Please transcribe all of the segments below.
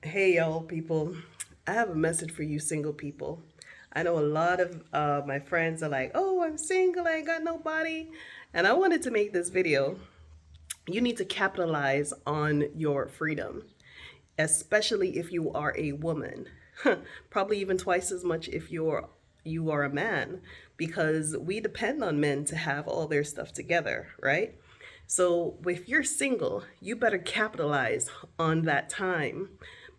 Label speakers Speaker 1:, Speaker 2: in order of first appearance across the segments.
Speaker 1: Hey, y'all, people. I have a message for you, single people. I know a lot of my friends are like, oh, I'm single, I ain't got nobody. And I wanted to make this video. You need to capitalize on your freedom, especially if you are a woman. Probably even twice as much if you are a man, because we depend on men to have all their stuff together, right? So if you're single, you better capitalize on that time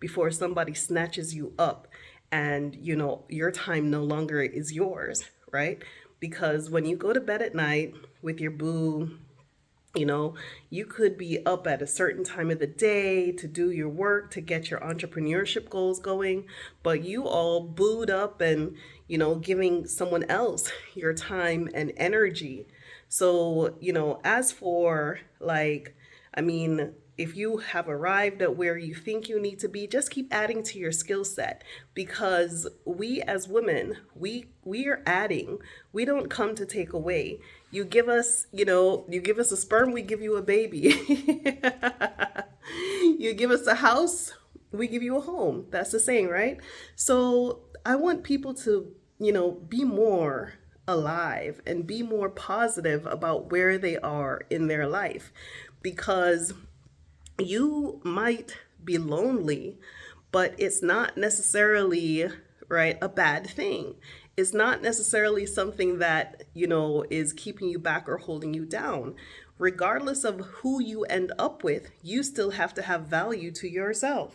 Speaker 1: before somebody snatches you up and your time no longer is yours, right? Because when you go to bed at night with your boo, you know, you could be up at a certain time of the day to do your work, to get your entrepreneurship goals going, but you all booed up and, giving someone else your time and energy. So, as for like, I mean, if you have arrived at where you think you need to be, just keep adding to your skill set, because we as women, we are adding. We don't come to take away. You give us a sperm, we give you a baby. You give us a house, we give you a home. That's the saying, right? So I want people to, be more alive and be more positive about where they are in their life, because you might be lonely, but it's not necessarily, right, a bad thing. It's not necessarily something that, is keeping you back or holding you down. Regardless of who you end up with, you still have to have value to yourself.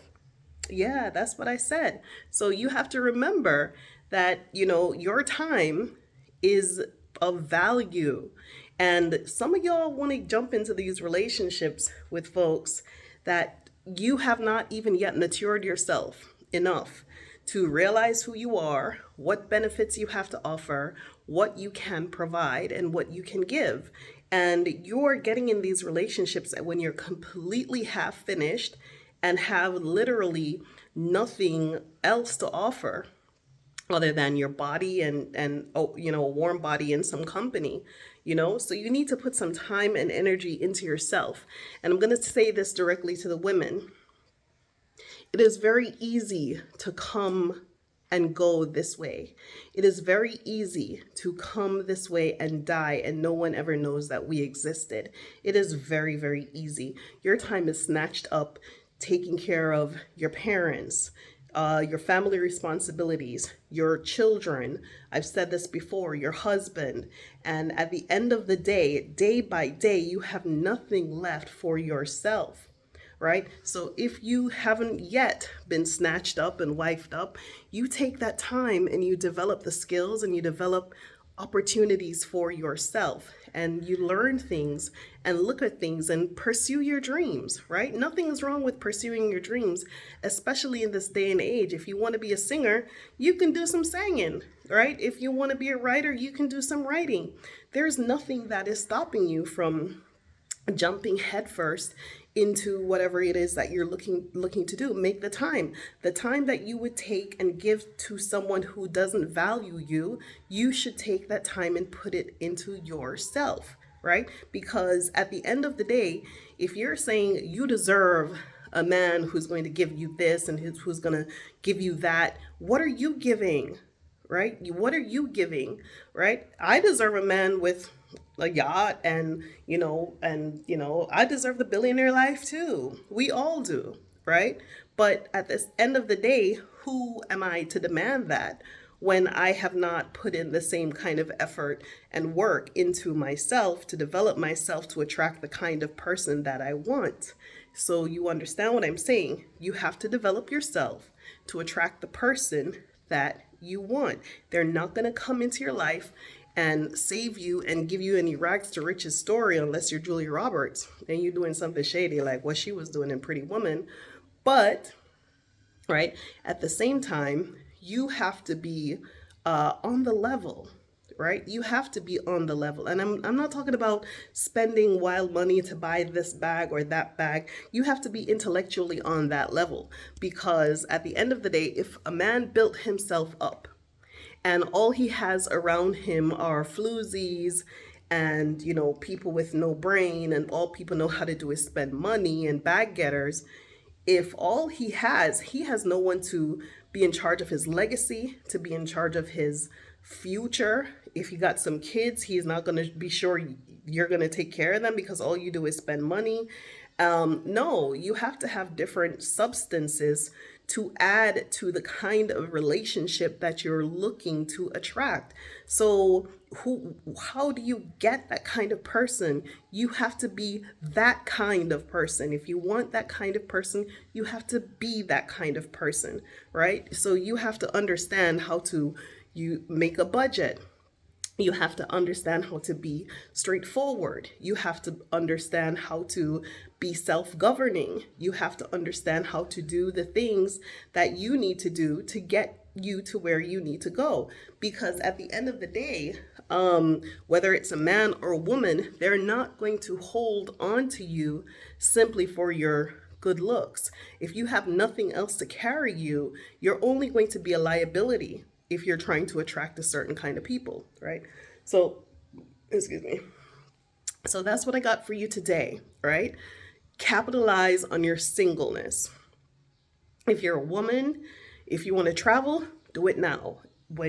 Speaker 1: Yeah, that's what I said. So you have to remember that, your time is of value. And some of y'all want to jump into these relationships with folks that you have not even yet matured yourself enough to realize who you are, what benefits you have to offer, what you can provide, and what you can give. And you're getting in these relationships when you're completely half finished and have literally nothing else to offer other than your body and a warm body and some company. So you need to put some time and energy into yourself. And I'm going to say this directly to the women. It is very easy to come and go this way. It is very easy to come this way and die, and no one ever knows that we existed. It is very, very easy. Your time is snatched up taking care of your parents, your family responsibilities, your children. I've said this before, your husband. And at the end of the day by day, you have nothing left for yourself, right? So if you haven't yet been snatched up and wifed up, you take that time and you develop the skills and you develop opportunities for yourself, and you learn things and look at things and pursue your dreams, right? Nothing is wrong with pursuing your dreams, especially in this day and age. If you want to be a singer, you can do some singing, right? If you want to be a writer, you can do some writing. There's nothing that is stopping you from jumping headfirst into whatever it is that you're looking to do. Make the time that you would take and give to someone who doesn't value you. You should take that time and put it into yourself, right? Because at the end of the day, if you're saying you deserve a man who's going to give you this and who's going to give you that, what are you giving? Right? What are you giving? Right? I deserve a man with a yacht, and I deserve the billionaire life too. We all do, right? But at this end of the day, who am I to demand that when I have not put in the same kind of effort and work into myself to develop myself to attract the kind of person that I want? So you understand what I'm saying? You have to develop yourself to attract the person that you want. They're not going to come into your life and save you and give you any rags to riches story unless you're Julia Roberts and you're doing something shady like what she was doing in Pretty Woman. But, right, at the same time, you have to be on the level. Right? You have to be on the level. And I'm not talking about spending wild money to buy this bag or that bag. You have to be intellectually on that level, because at the end of the day, if a man built himself up and all he has around him are floozies and people with no brain, and all people know how to do is spend money and bag getters, if all he has no one to be in charge of his legacy, to be in charge of his future. If he got some kids, he's not going to be sure you're going to take care of them because all you do is spend money. No, you have to have different substances to add to the kind of relationship that you're looking to attract. So how do you get that kind of person? You have to be that kind of person. If you want that kind of person, you have to be that kind of person, right? So you have to understand how to you make a budget. You have to understand how to be straightforward. You have to understand how to be self-governing. You have to understand how to do the things that you need to do to get you to where you need to go. Because at the end of the day, whether it's a man or a woman, they're not going to hold on to you simply for your good looks. If you have nothing else to carry you, you're only going to be a liability if you're trying to attract a certain kind of people, right? So, excuse me. So that's what I got for you today, right? Capitalize on your singleness. If you're a woman, if you want to travel, do it now.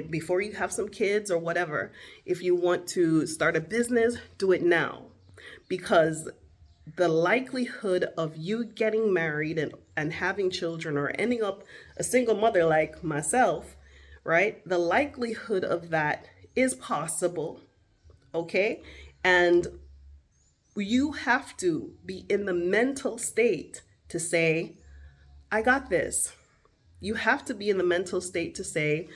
Speaker 1: Before you have some kids or whatever. If you want to start a business, do it now. Because the likelihood of you getting married and having children or ending up a single mother like myself, right? The likelihood of that is possible, okay? And you have to be in the mental state to say, I got this. You have to be in the mental state to say,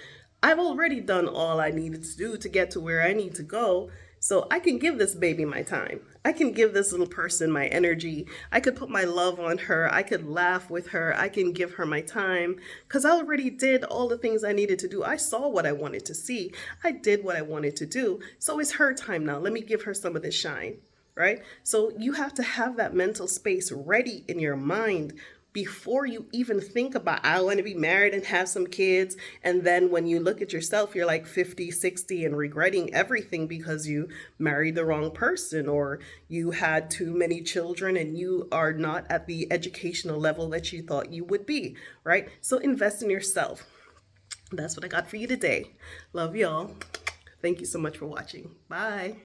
Speaker 1: I've already done all I needed to do to get to where I need to go. So I can give this baby my time. I can give this little person my energy. I could put my love on her. I could laugh with her. I can give her my time because I already did all the things I needed to do. I saw what I wanted to see. I did what I wanted to do. So it's her time now. Let me give her some of this shine, right? So you have to have that mental space ready in your mind before you even think about, I want to be married and have some kids. And then when you look at yourself, you're like 50, 60 and regretting everything because you married the wrong person or you had too many children and you are not at the educational level that you thought you would be, right? So invest in yourself. That's what I got for you today. Love y'all. Thank you so much for watching. Bye.